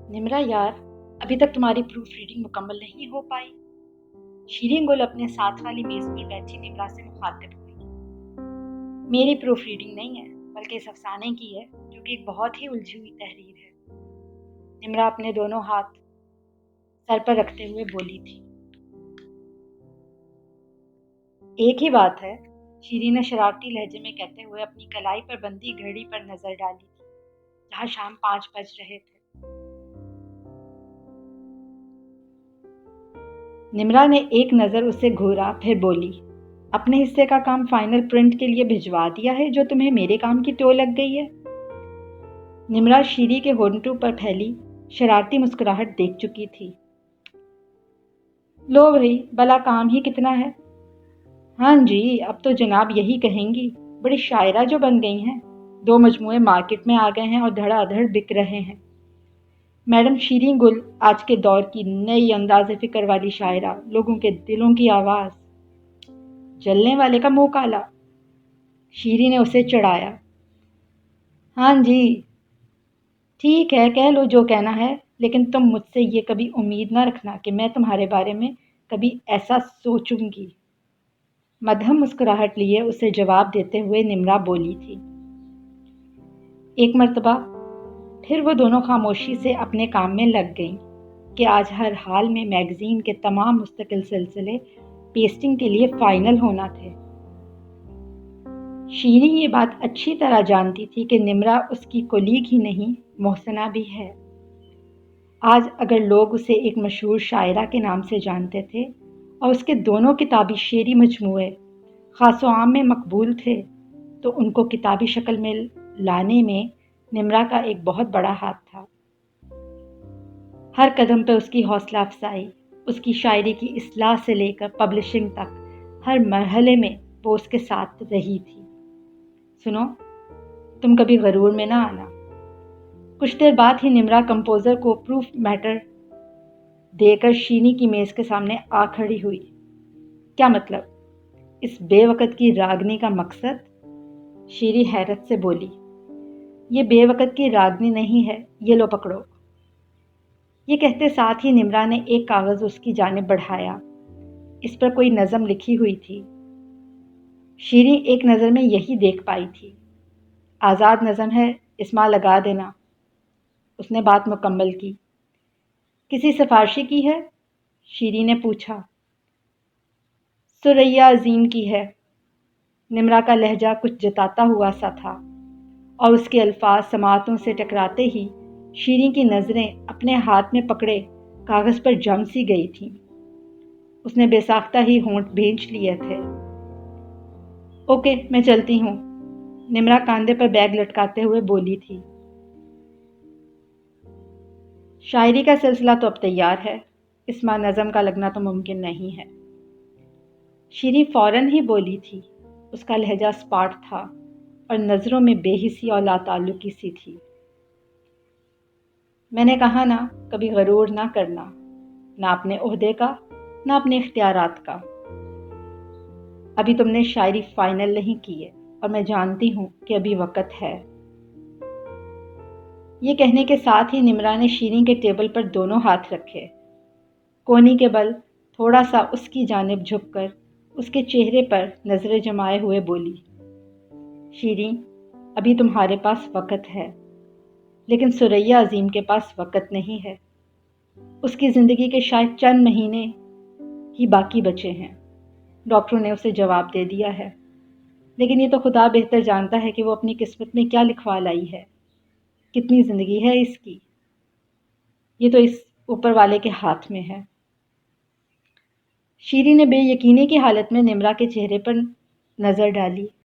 निम्रा यार, अभी तक तुम्हारी प्रूफ रीडिंग मुकम्मल नहीं हो पाई। शीरीन गुल अपने साथ वाली मेज पर बैठी निम्रा से मुखातिब हुई। मेरी प्रूफ रीडिंग नहीं है, बल्कि इस अफसाने की है, जो कि एक बहुत ही उलझी हुई तहरीर है। निम्रा अपने दोनों हाथ सर पर रखते हुए बोली थी। एक ही बात है, शीरीन ने शरारती लहजे में कहते हुए अपनी कलाई पर बंधी घड़ी पर नजर डाली थी, जहां शाम 5 बज रहे थे। निम्रा ने एक नज़र उसे घूरा, फिर बोली, अपने हिस्से का काम फाइनल प्रिंट के लिए भिजवा दिया है, जो तुम्हें मेरे काम की टो लग गई है। निम्रा शीरी के होंठों पर फैली शरारती मुस्कुराहट देख चुकी थी। लो भाई, भला काम ही कितना है। हाँ जी, अब तो जनाब यही कहेंगी, बड़ी शायरा जो बन गई हैं। 2 मजमूए मार्केट में आ गए हैं और धड़ाधड़ बिक रहे हैं। मैडम शीरीन गुल आज के दौर की नई अंदाज़े फ़िक्र वाली शायरा, लोगों के दिलों की आवाज़। जलने वाले का मुंह काला, शीरी ने उसे चिढ़ाया। हाँ जी, ठीक है, कह लो जो कहना है, लेकिन तुम मुझसे ये कभी उम्मीद ना रखना कि मैं तुम्हारे बारे में कभी ऐसा सोचूंगी। मध्यम मुस्कुराहट लिए उसे जवाब देते हुए निम्रा बोली थी। एक मर्तबा फिर वो दोनों खामोशी से अपने काम में लग गईं कि आज हर हाल में मैगज़ीन के तमाम मुस्तकिल सिलसिले पेस्टिंग के लिए फाइनल होना थे। शीरी ये बात अच्छी तरह जानती थी कि निम्रा उसकी कोलीग ही नहीं, मोहसिना भी है। आज अगर लोग उसे एक मशहूर शायरा के नाम से जानते थे और उसके दोनों किताबी शेरी मजमूए खासो आम में मकबूल थे, तो उनको किताबी शक्ल में लाने में निम्रा का एक बहुत बड़ा हाथ था। हर कदम पर उसकी हौसला अफजाई, उसकी शायरी की इस्लाह से लेकर पब्लिशिंग तक हर मरहले में वो उसके साथ रही थी। सुनो, तुम कभी गरूर में ना आना। कुछ देर बाद ही निम्रा कंपोज़र को प्रूफ मैटर देकर शीनी की मेज़ के सामने आ खड़ी हुई। क्या मतलब? इस बेवकत की रागनी का मकसद? शीरी हैरत से बोली, ये बेवकत की रागनी नहीं है, ये लो पकड़ो। ये कहते साथ ही निम्रा ने एक कागज़ उसकी जानिब बढ़ाया। इस पर कोई नज़म लिखी हुई थी। शीरी एक नज़र में यही देख पाई थी। आज़ाद नज़म है, इसमा लगा देना। उसने बात मुकम्मल की। किसी सिफारशी की है? शीरी ने पूछा। सुरैया अजीम की है। निम्रा का लहजा कुछ जताता हुआ सा था और उसके अल्फाज समातों से टकराते ही शीरी की नज़रें अपने हाथ में पकड़े कागज़ पर जम सी गई थीं। उसने बेसाख्ता ही होंठ भींच लिए थे। ओके, मैं चलती हूँ, निम्रा कांधे पर बैग लटकाते हुए बोली थी। शायरी का सिलसिला तो अब तैयार है, इसमें नज़म का लगना तो मुमकिन नहीं है। शीरी फौरन ही बोली थी। उसका लहजा स्पाट था और नज़रों में बेहिसी और लाताल्लुकी सी थी। मैंने कहा ना, कभी गरूर ना करना, ना अपने ओहदे का, ना अपने इख्तियारात का। अभी तुमने शायरी फाइनल नहीं की है और मैं जानती हूँ कि अभी वक़्त है। ये कहने के साथ ही निम्रा ने शीरी के टेबल पर दोनों हाथ रखे, कोहनी के बल थोड़ा सा उसकी जानिब झुककर उसके चेहरे पर नज़रें जमाए हुए बोली, शीरी, अभी तुम्हारे पास वक़्त है, लेकिन सुरैया अजीम के पास वक़्त नहीं है। उसकी ज़िंदगी के शायद चंद महीने ही बाकी बचे हैं। डॉक्टरों ने उसे जवाब दे दिया है, लेकिन ये तो खुदा बेहतर जानता है कि वो अपनी किस्मत में क्या लिखवा लाई है, कितनी ज़िंदगी है इसकी। ये तो इस ऊपर वाले के हाथ में है। शीरी ने बेयकीनी की हालत में निम्रा के चेहरे पर नज़र डाली।